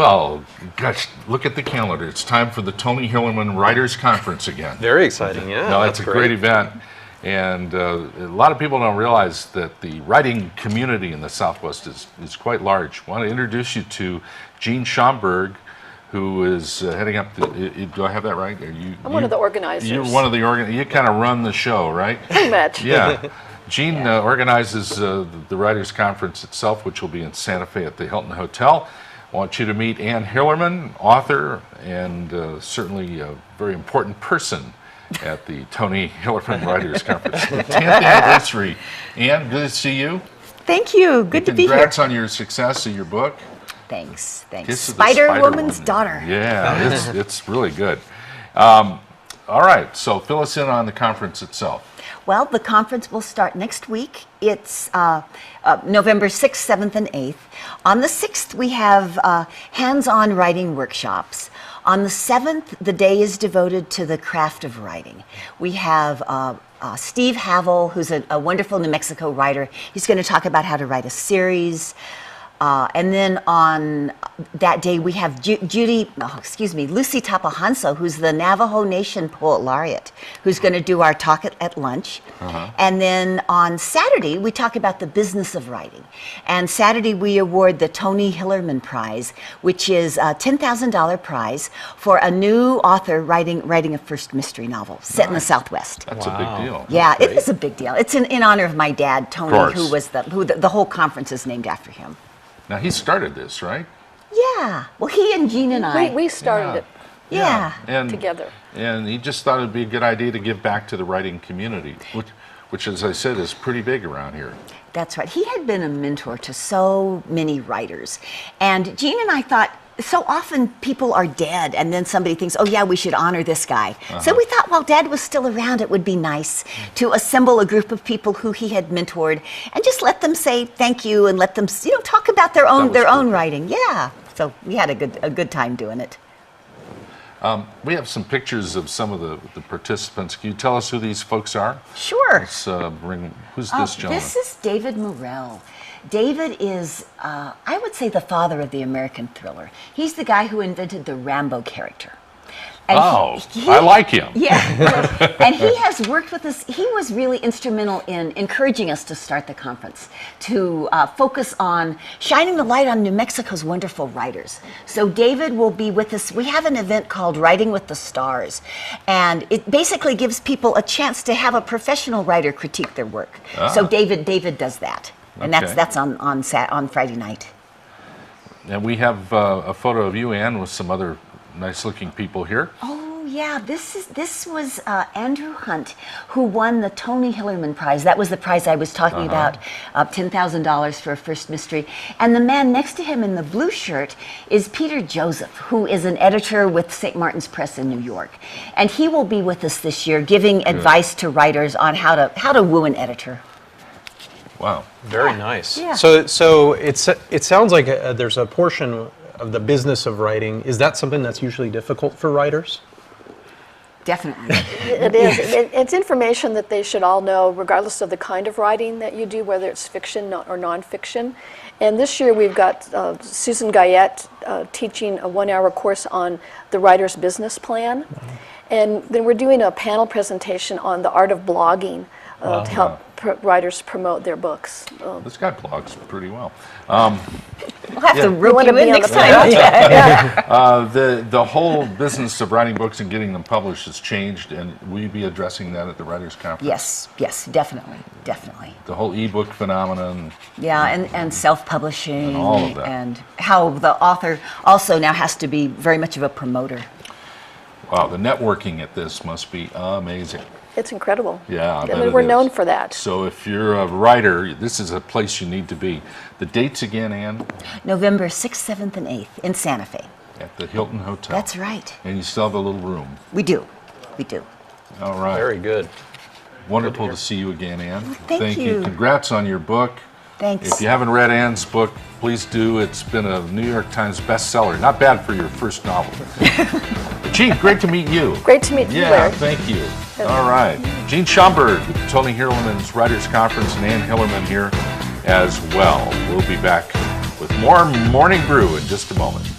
Well, gosh, look at the calendar. It's time for the Tony Hillerman Writers Conference again. Very exciting, yeah. No, it's a great event. And a lot of people don't realize that the writing community in the Southwest is quite large. I want to introduce you to Jean Schaumberg, who is heading up the, do I have that right? I'm one of the organizers. You're one of the you kind of run the show, right? Pretty much. Yeah. Jean organizes the Writers Conference itself, which will be in Santa Fe at the Hilton Hotel. I want you to meet Ann Hillerman, author, and certainly a very important person at the Tony Hillerman Writers Conference. 10th anniversary. Ann, good to see you. Thank you. Good to be here. Congrats on your success of your book. Thanks. Spider Woman's Daughter. Yeah, it's really good. All right, so fill us in on the conference itself. Well, the conference will start next week. It's November 6th, 7th, and 8th. On the 6th, we have hands-on writing workshops. On the 7th, the day is devoted to the craft of writing. We have Steve Havel, who's a wonderful New Mexico writer. He's going to talk about how to write a series. And then on that day, we have Lucy Tapahanso, who's the Navajo Nation Poet Laureate, who's going to do our talk at lunch. And then on Saturday, we talk about the business of writing. And Saturday, we award the Tony Hillerman Prize, which is a $10,000 prize for a new author writing a first mystery novel set in the Southwest. That's a big deal. Yeah, it is a big deal. It's in honor of my dad, Tony, who the whole conference is named after him. Now, he started this, right? Yeah. Well, he and Jean and I. We started it Yeah. together. And he just thought it'd be a good idea to give back to the writing community, which, as I said, is pretty big around here. That's right. He had been a mentor to so many writers. And Jean and I thought, so often people are dead, and then somebody thinks, oh yeah, we should honor this guy. So we thought, while Dad was still around, it would be nice to assemble a group of people who he had mentored and just let them say thank you and let them, talk about their own writing. Yeah. So we had a good time doing it. We have some pictures of some of the participants. Can you tell us who these folks are? Sure. Let's who's this gentleman? This is David Morrell. David is, I would say, the father of the American thriller. He's the guy who invented the Rambo character. And I like him. Yeah. And he has worked with us. He was really instrumental in encouraging us to start the conference, to focus on shining the light on New Mexico's wonderful writers. So David will be with us. We have an event called Writing with the Stars, and it basically gives people a chance to have a professional writer critique their work. So David does that. And that's on Friday night. And we have a photo of you, Ann, with some other nice-looking people here. Oh yeah, this was Andrew Hunt, who won the Tony Hillerman Prize. That was the prize I was talking about, $10,000 for a first mystery. And the man next to him in the blue shirt is Peter Joseph, who is an editor with St. Martin's Press in New York. And he will be with us this year, giving advice to writers on how to woo an editor. Wow. Very nice. Yeah. So it sounds like there's a portion of the business of writing. Is that something that's usually difficult for writers? Definitely. It is. It's information that they should all know, regardless of the kind of writing that you do, whether it's fiction or nonfiction. And this year we've got Susan Guyette teaching a 1-hour course on the writer's business plan. And then we're doing a panel presentation on the art of blogging to help writers promote their books. This guy blogs pretty well. We'll have to rope you in next time. The whole business of writing books and getting them published has changed, and will you be addressing that at the Writers' Conference? Yes, definitely. The whole e-book phenomenon. Yeah, and self-publishing. And all of that. And how the author also now has to be very much of a promoter. Wow, the networking at this must be amazing. It's incredible. Yeah, I mean, we're known for that. So if you're a writer, this is a place you need to be. The dates again, Ann? November 6th, 7th, and 8th in Santa Fe. At the Hilton Hotel. That's right. And you still have a little room. We do. All right. Very good. Wonderful to see you again, Ann. Thank you. Congrats on your book. Thanks. If you haven't read Ann's book, please do. It's been a New York Times bestseller. Not bad for your first novel. Jean, great to meet you. Great to meet you, Yeah, Larry. thank you. All right. Jean Schaumberg, Tony Hillerman's Writers Conference, and Ann Hillerman here as well. We'll be back with more Morning Brew in just a moment.